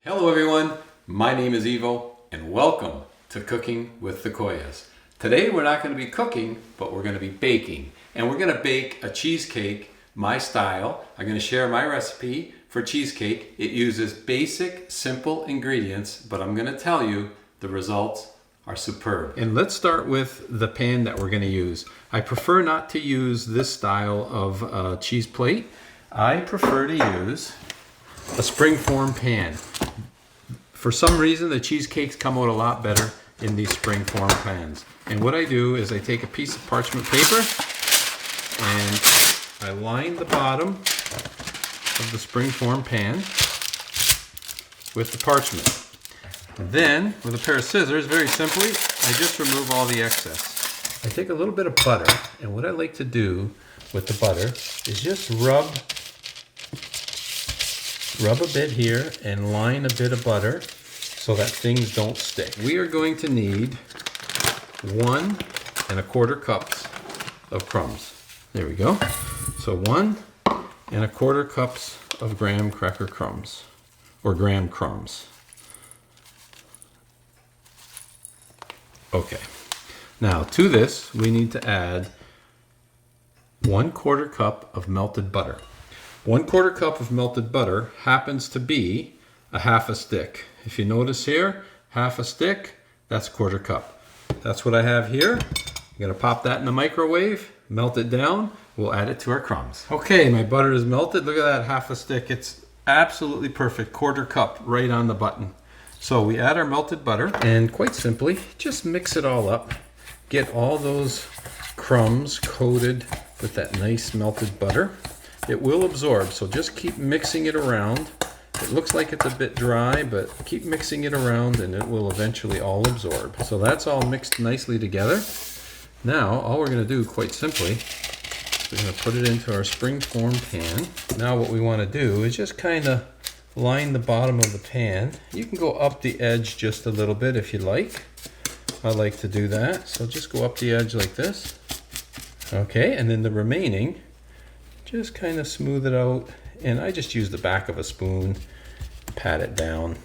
Hello everyone, my name is Ivo and welcome to Cooking with the Coias. Today we're not going to be cooking, but we're going to be baking. And we're going to bake a cheesecake, my style. I'm going to share my recipe for cheesecake. It uses basic, simple ingredients, but I'm going to tell you the results are superb. And let's start with the pan that we're going to use. I prefer not to use this style of cheese plate. I prefer to use a springform pan. For some reason, the cheesecakes come out a lot better in these springform pans. And what I do is I take a piece of parchment paper and I line the bottom of the springform pan with the parchment. And then, with a pair of scissors, very simply, I just remove all the excess. I take a little bit of butter, and what I like to do with the butter is just rub a bit here and line a bit of butter so that things don't stick. We are going to need 1 1/4 cups of crumbs. There we go. So 1 1/4 cups of graham cracker crumbs, or graham crumbs. Okay. Now to this we need to add 1/4 cup of melted butter. 1/4 cup of melted butter happens to be a half a stick. If you notice here, half a stick, that's 1/4 cup. That's what I have here. I'm gonna pop that in the microwave, melt it down, we'll add it to our crumbs. Okay, my butter is melted. Look at that, half a stick. It's absolutely perfect, 1/4 cup right on the button. So we add our melted butter and quite simply, just mix it all up. Get all those crumbs coated with that nice melted butter. It will absorb, so just keep mixing it around. It looks like it's a bit dry, but keep mixing it around and it will eventually all absorb. So that's all mixed nicely together. Now, all we're gonna do, quite simply, we're gonna put it into our springform pan. Now what we wanna do is just kinda line the bottom of the pan. You can go up the edge just a little bit if you like. I like to do that, so just go up the edge like this. Okay, and then the remaining, just kind of smooth it out, and I just use the back of a spoon, pat it down,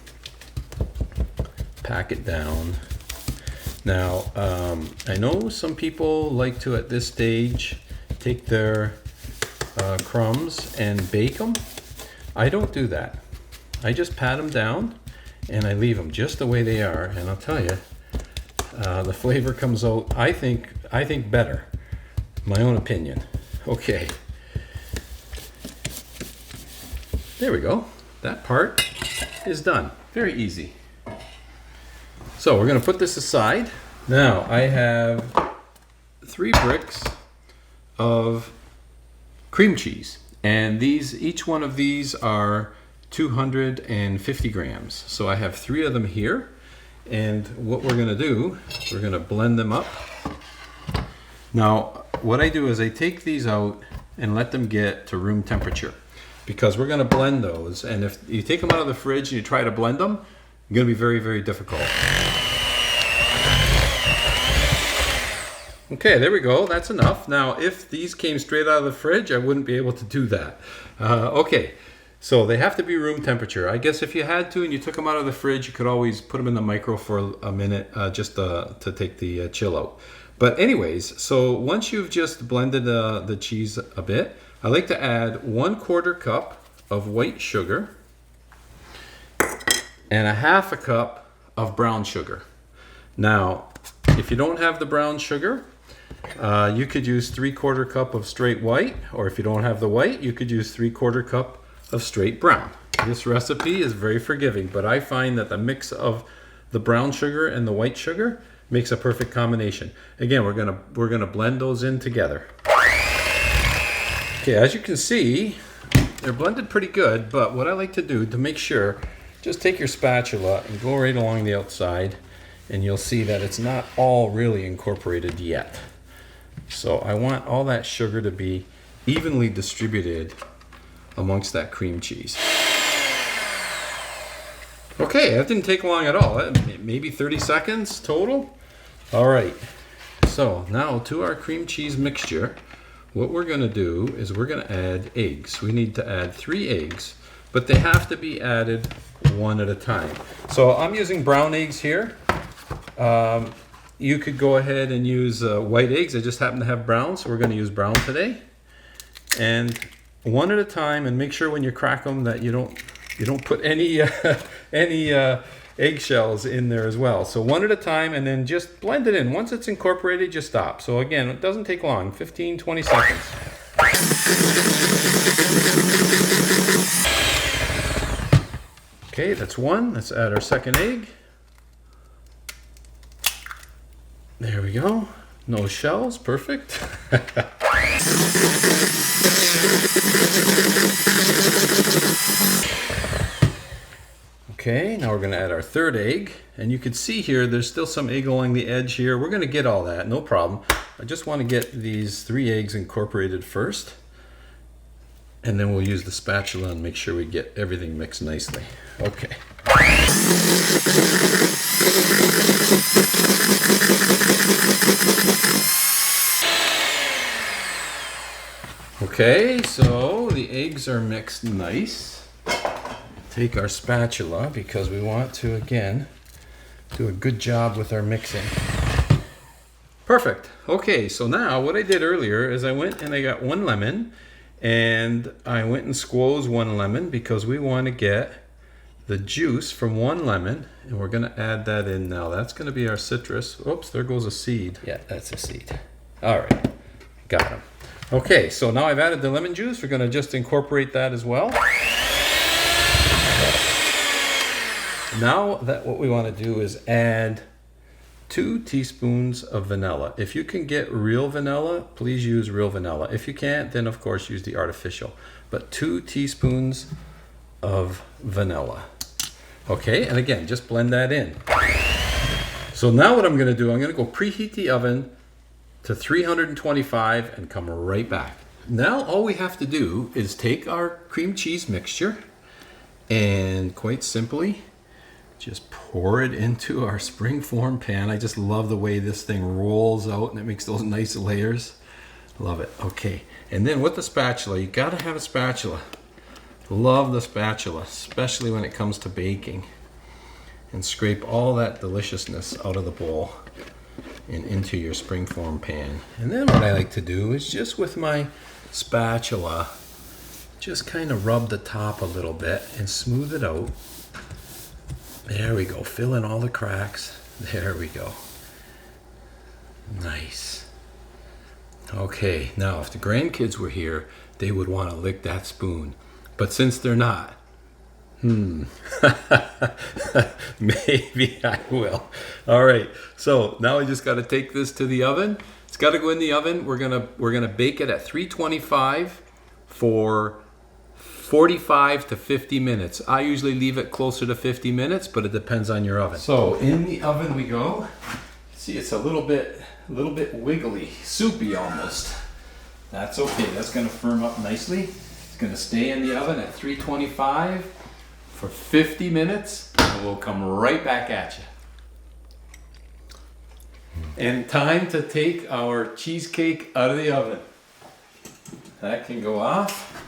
pack it down. Now, I know some people like to, at this stage, take their crumbs and bake them. I don't do that. I just pat them down, and I leave them just the way they are, and I'll tell you, the flavor comes out, I think better. My own opinion. Okay. There we go. That part is done. Very easy. So we're going to put this aside. Now I have 3 bricks of cream cheese, and each one of these are 250 grams. So I have 3 of them here, and what we're going to do, we're going to blend them up. Now what I do is I take these out and let them get to room temperature, because we're going to blend those, and if you take them out of the fridge and you try to blend them, it's going to be very, very difficult. Okay, there we go. That's enough. Now, if these came straight out of the fridge, I wouldn't be able to do that. Okay, so they have to be room temperature. I guess if you had to and you took them out of the fridge, you could always put them in the micro for a minute just to take the chill out. But anyways, so once you've just blended the cheese a bit, I like to add 1/4 cup of white sugar and 1/2 cup of brown sugar. Now, if you don't have the brown sugar, you could use 3/4 cup of straight white, or if you don't have the white, you could use 3/4 cup of straight brown. This recipe is very forgiving, but I find that the mix of the brown sugar and the white sugar makes a perfect combination. Again, we're gonna blend those in together. Okay, as you can see, they're blended pretty good, but what I like to do to make sure, just take your spatula and go right along the outside, and you'll see that it's not all really incorporated yet. So I want all that sugar to be evenly distributed amongst that cream cheese. Okay, that didn't take long at all. Maybe 30 seconds total. All right, so now to our cream cheese mixture, what we're gonna do is we're gonna add eggs. We need to add 3 eggs but they have to be added one at a time. So I'm using brown eggs here. You could go ahead and use white eggs. I just happen to have brown, so we're going to use brown today. And one at a time, and make sure when you crack them that you don't put any eggshells in there as well. So one at a time, and then just blend it in. Once it's incorporated, just stop. So again, it doesn't take long, 15-20 seconds. Okay, that's one. Let's add our second egg. There we go. No shells, perfect. Okay, now we're going to add our third egg, and you can see here there's still some egg along the edge here. We're going to get all that, no problem. I just want to get these 3 eggs incorporated first, and then we'll use the spatula and make sure we get everything mixed nicely. Okay. Okay, so the eggs are mixed nice. Take our spatula because we want to, again, do a good job with our mixing. Perfect. Okay, so now what I did earlier is I went and I got 1 lemon, and I went and squoze 1 lemon because we want to get the juice from 1 lemon, and we're going to add that in now. That's going to be our citrus. Oops, there goes a seed. Yeah, that's a seed. All right, got him. Okay, so now I've added the lemon juice. We're going to just incorporate that as well. Now that what we want to do is add 2 teaspoons of vanilla. If you can get real vanilla, please use real vanilla. If you can't, then of course use the artificial. But 2 teaspoons of vanilla. Okay, and again, just blend that in. So now what I'm going to do, I'm going to go preheat the oven to 325 and come right back. Now all we have to do is take our cream cheese mixture and quite simply just pour it into our springform pan. I just love the way this thing rolls out and it makes those nice layers. Love it. Okay, and then with the spatula, you got to have a spatula. Love the spatula, especially when it comes to baking. And scrape all that deliciousness out of the bowl and into your springform pan. And then what I like to do is just with my spatula, just kind of rub the top a little bit and smooth it out. There we go, fill in all the cracks. There we go. Nice. Okay, now if the grandkids were here, they would want to lick that spoon. But since they're not, maybe I will. All right, so now I just got to take this to the oven. It's got to go in the oven. We're gonna bake it at 325 for 45 to 50 minutes. I usually leave it closer to 50 minutes, but it depends on your oven. So in the oven we go. See, it's a little bit wiggly, soupy almost. That's okay. That's gonna firm up nicely. It's going to stay in the oven at 325 for 50 minutes, and we'll come right back at you. And time to take our cheesecake out of the oven. That can go off.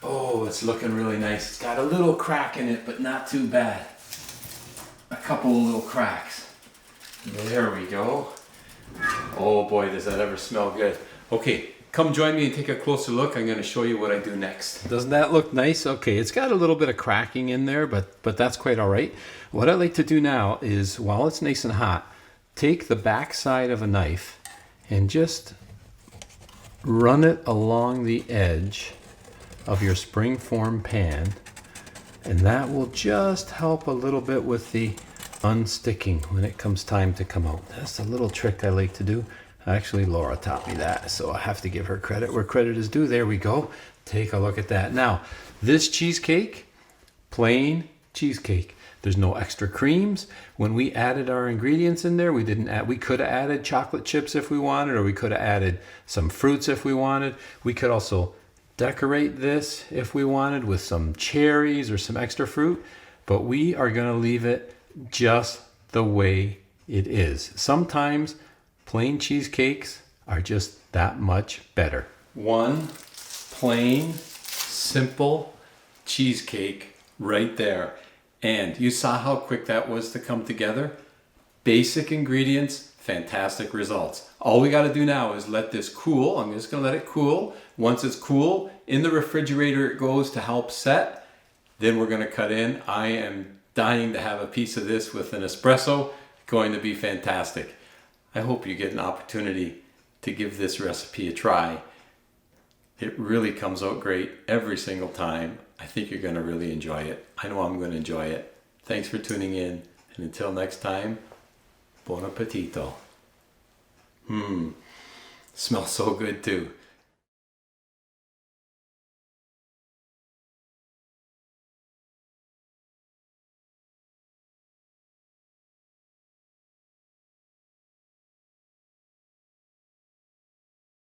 Oh, it's looking really nice. It's got a little crack in it, but not too bad. A couple of little cracks. There we go. Oh boy, does that ever smell good. Okay. Come join me and take a closer look. I'm going to show you what I do next. Doesn't that look nice? Okay, it's got a little bit of cracking in there, but that's quite all right. What I like to do now is, while it's nice and hot, take the back side of a knife and just run it along the edge of your springform pan, and that will just help a little bit with the unsticking when it comes time to come out. That's a little trick I like to do. Actually, Laura taught me that, so I have to give her credit where credit is due. There we go. Take a look at that. Now, this cheesecake, plain cheesecake. There's no extra creams. When we added our ingredients in there, we could have added chocolate chips if we wanted, or we could have added some fruits if we wanted. We could also decorate this if we wanted with some cherries or some extra fruit, but we are going to leave it just the way it is. Sometimes plain cheesecakes are just that much better. One plain, simple cheesecake right there. And you saw how quick that was to come together? Basic ingredients, fantastic results. All we got to do now is let this cool. I'm just going to let it cool. Once it's cool, in the refrigerator it goes to help set. Then we're going to cut in. I am dying to have a piece of this with an espresso. Going to be fantastic. I hope you get an opportunity to give this recipe a try. It really comes out great every single time. I think you're going to really enjoy it. I know I'm going to enjoy it. Thanks for tuning in. And until next time, buon appetito. Smells so good too.